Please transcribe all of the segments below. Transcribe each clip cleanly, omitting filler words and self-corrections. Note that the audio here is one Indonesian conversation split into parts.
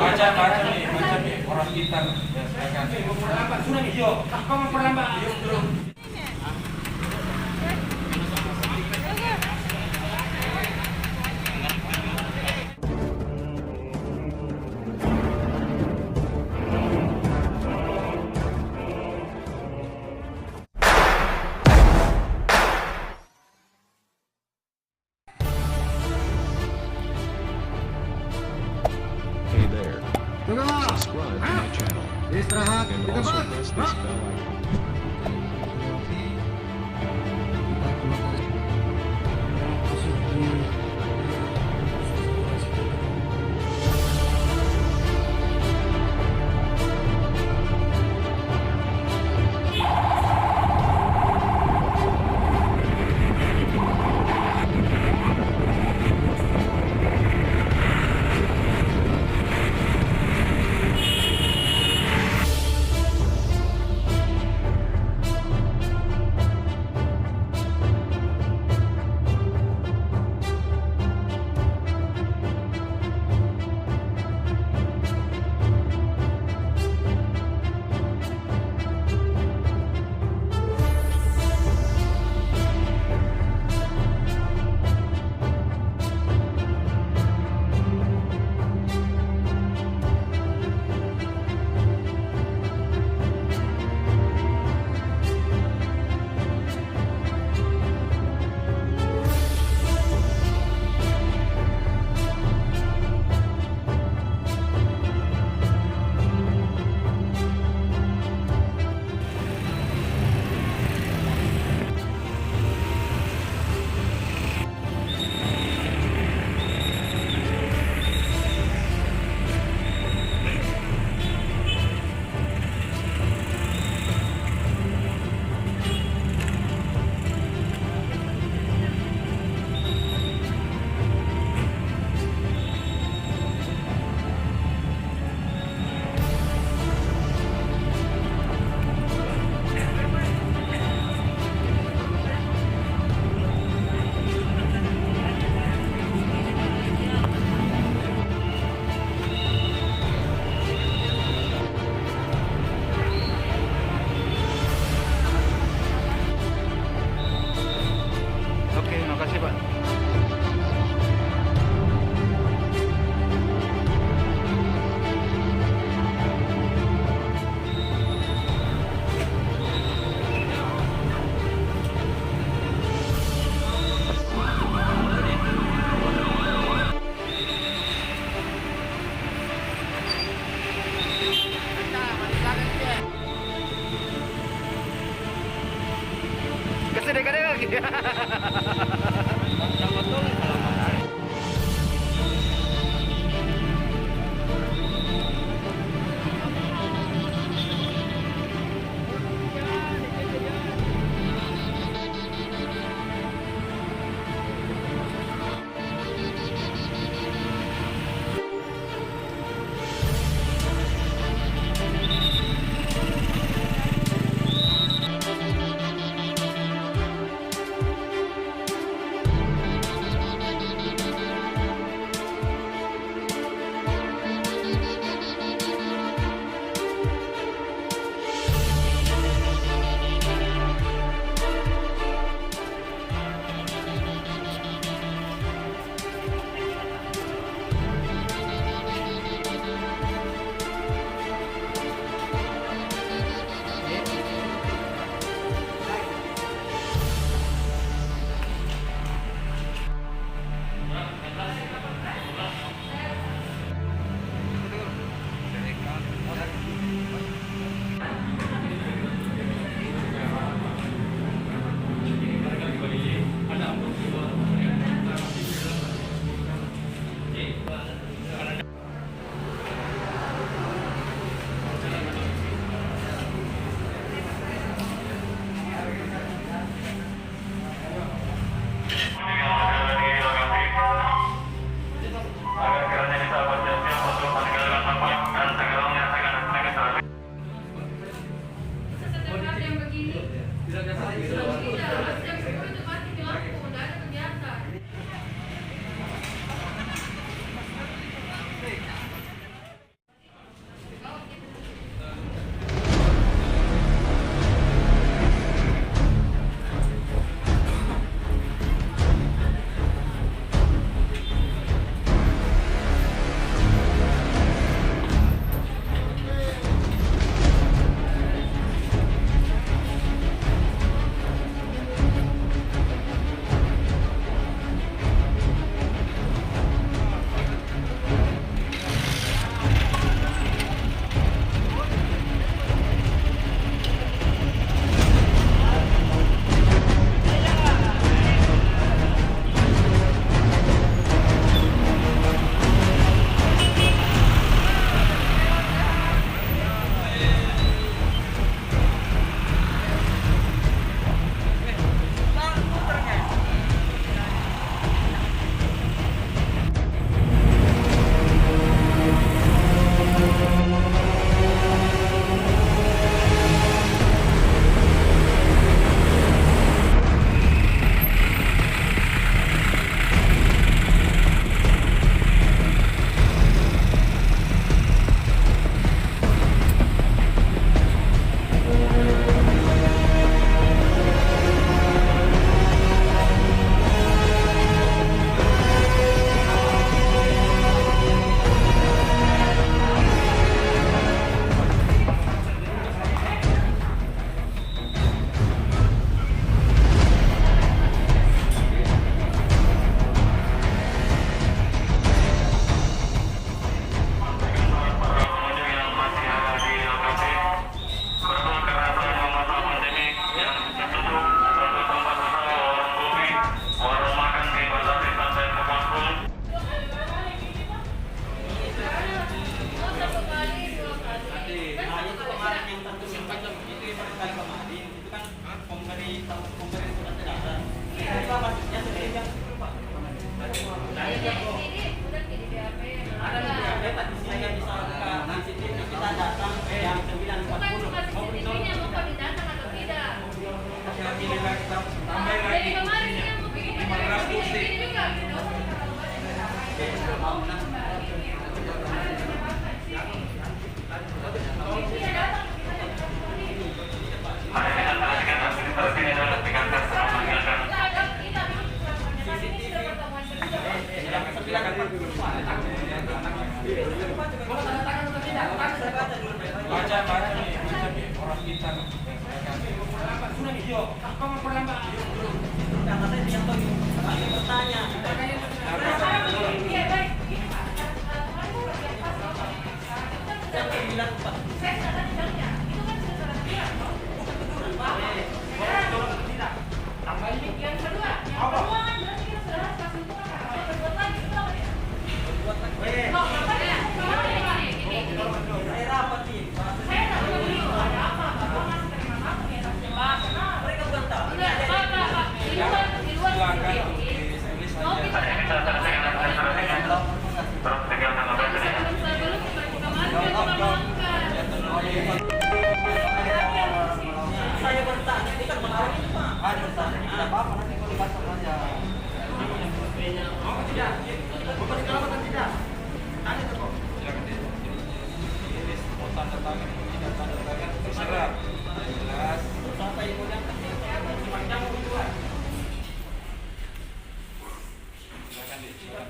Baca nih orang pintar. Ya, silakan. Sudah nih, yuk. Kamu perlambat. Yuk, turun. Hey there. Subscribe to my channel and also press this bell icon. Baca nih, orang pintar. Sudah nih, yuk. Apa mau perlambat? Karena saya yang bertanya. Siapa yang bilang Pak? Yang kedua kan berarti kita sudah harus kasih hukuman karena berbuat lagi itu apa dia? Loh, apa dia? Saya rapat nih. Saya tak tahu dulu ada apa, Bapak masih terima apa ya? Pak, Mereka bukan tahu. udah, Pak, di luar Silakan sini. tulis tulis Mau aja. kita sebelum kita kemarin Saya bertanya, bukan melawan itu Pak. Ada bertanya. Tidak apa-apa nanti kalau dipasang saja. Mau tidak? Bapak dikalaman atau tidak? Tanya tuh kok. Silakan ditulis, mau tanda tangan, mau tidak tanda tangan, terserah. Jelas. Sampai yang mulia panjang berdua. Silakan deh, silakan.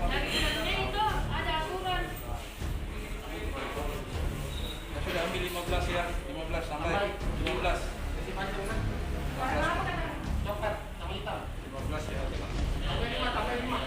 dari sebenarnya itu ada aturan. Ya sudah ambil 15 ya, 15 sampai 15. Warna apa kata? Coklat sama hitam. 15 ya. Sampai 5.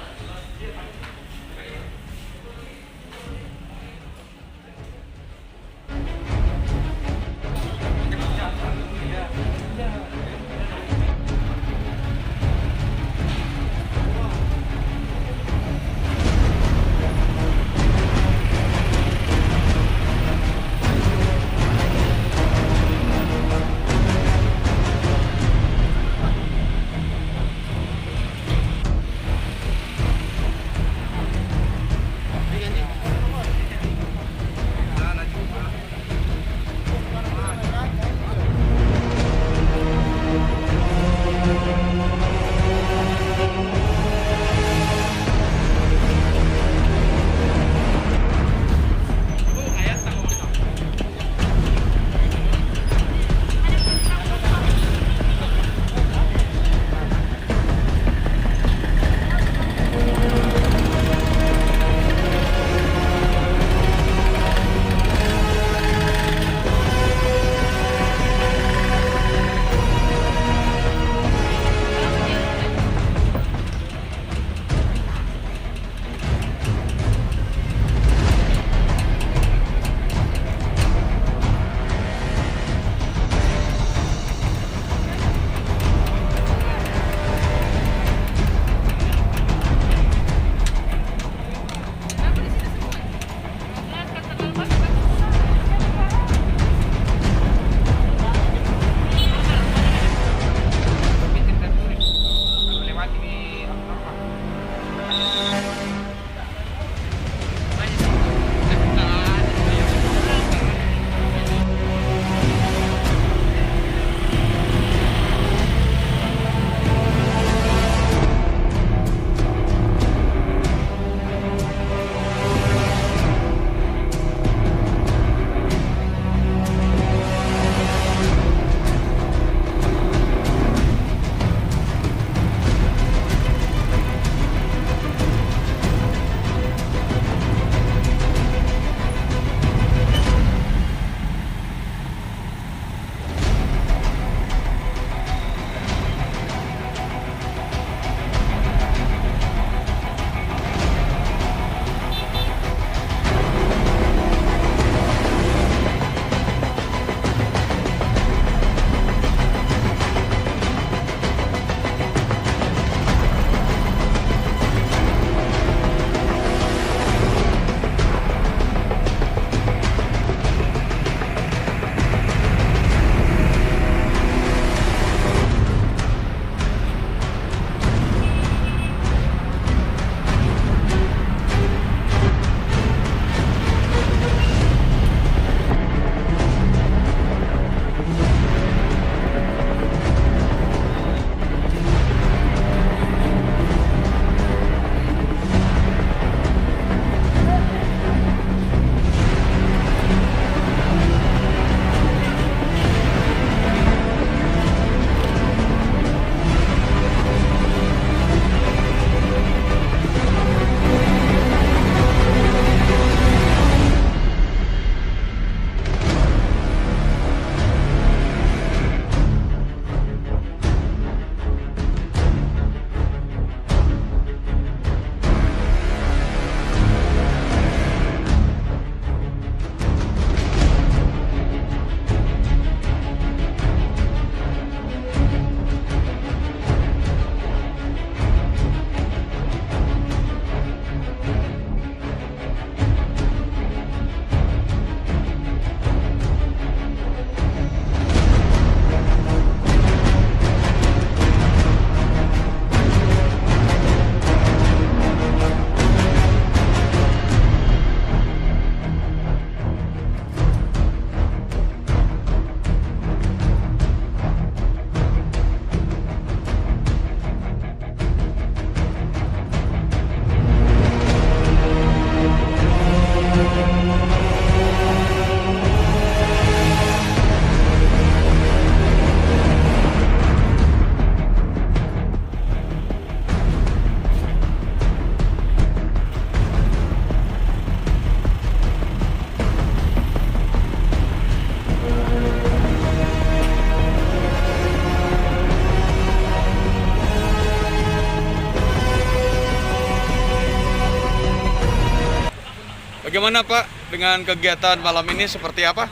Bagaimana Pak dengan kegiatan malam ini seperti apa?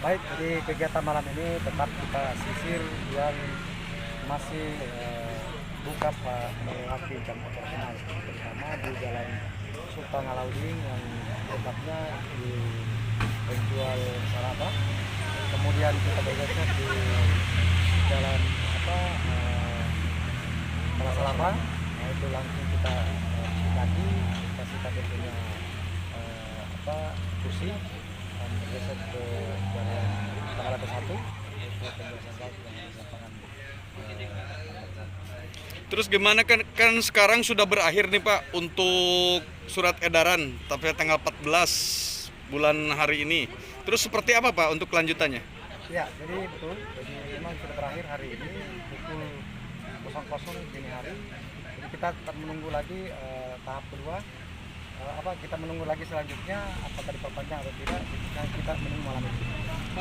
Baik, jadi kegiatan malam ini tetap kita sisir yang masih buka melewati jam operasional, terutama di Jalan Sultan Alauddin yang tepatnya di penjual Salaba. Kemudian kita bergeser di Jalan Salaba, nah itu langsung kita kaki kasih kita punya kursi dan bergeser ke Jalan Tanggal 1 yaitu pembebasan laut yang di lapangan. Terus gimana kan sekarang sudah berakhir nih Pak untuk surat edaran tapi tanggal 14 bulan hari ini. Terus seperti apa Pak untuk kelanjutannya? Ya, jadi betul. Jadi memang sudah berakhir hari ini pukul 00 dini hari. Jadi kita tetap menunggu lagi tahap kedua. Kita menunggu lagi selanjutnya apakah diperpanjang atau tidak. Kita menunggu malam ini.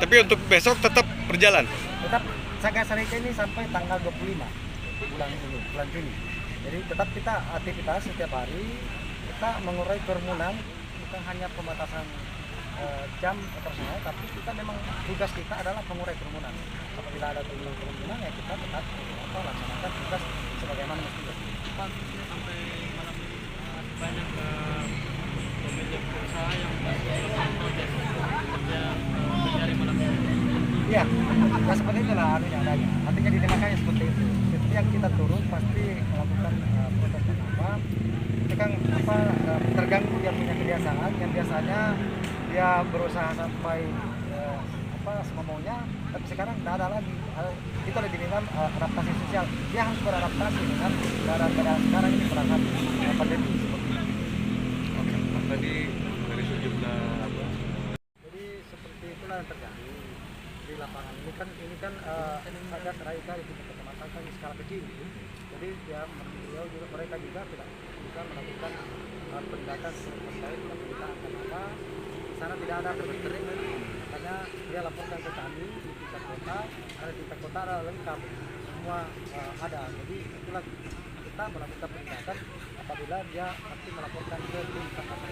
Tapi untuk besok tetap berjalan. Tetap Saga Sarika ini sampai tanggal 25 bulan Juni. Jadi tetap kita aktivitas setiap hari, kita mengurai kerumunan, bukan hanya pembatasan jam operasional, tapi kita memang tugas kita adalah mengurai kerumunan. Apabila ada kerumunan ya kita tetap laksanakan tugas sebagaimana mestinya. Pak, sampai malam ini banyak pemilik usaha yang protes kerja mencari malam ini. Iya, ya seperti itulah anunya adanya. Artinya dinamakannya seperti itu. Setiap kita turun pasti melakukan protes apa. Itu kan terganggu dia punya kebiasaan yang biasanya dia berusaha sampai semamaunya, tapi sekarang tidak ada lagi. Itu ada dinamakan adaptasi sosial. Dia harus beradaptasi dengan keadaan sekarang ini perangkat pandemi seperti ini. Oke. Tadi dari sejumlah Jadi seperti itulah yang terjadi di lapangan ini kan Saga Sarika di tingkat kecamatan kan skala kecil. Jadi ya beliau juga mereka juga tidak bisa melakukan penindakan terkait dengan pemberitaan apa. Di sana tidak ada berkering, makanya dia laporkan ke kami di tingkat kota. Karena di tingkat kota ada lengkap semua ada. Jadi itulah kita melakukan penindakan apabila dia pasti melaporkan ke tingkat kota.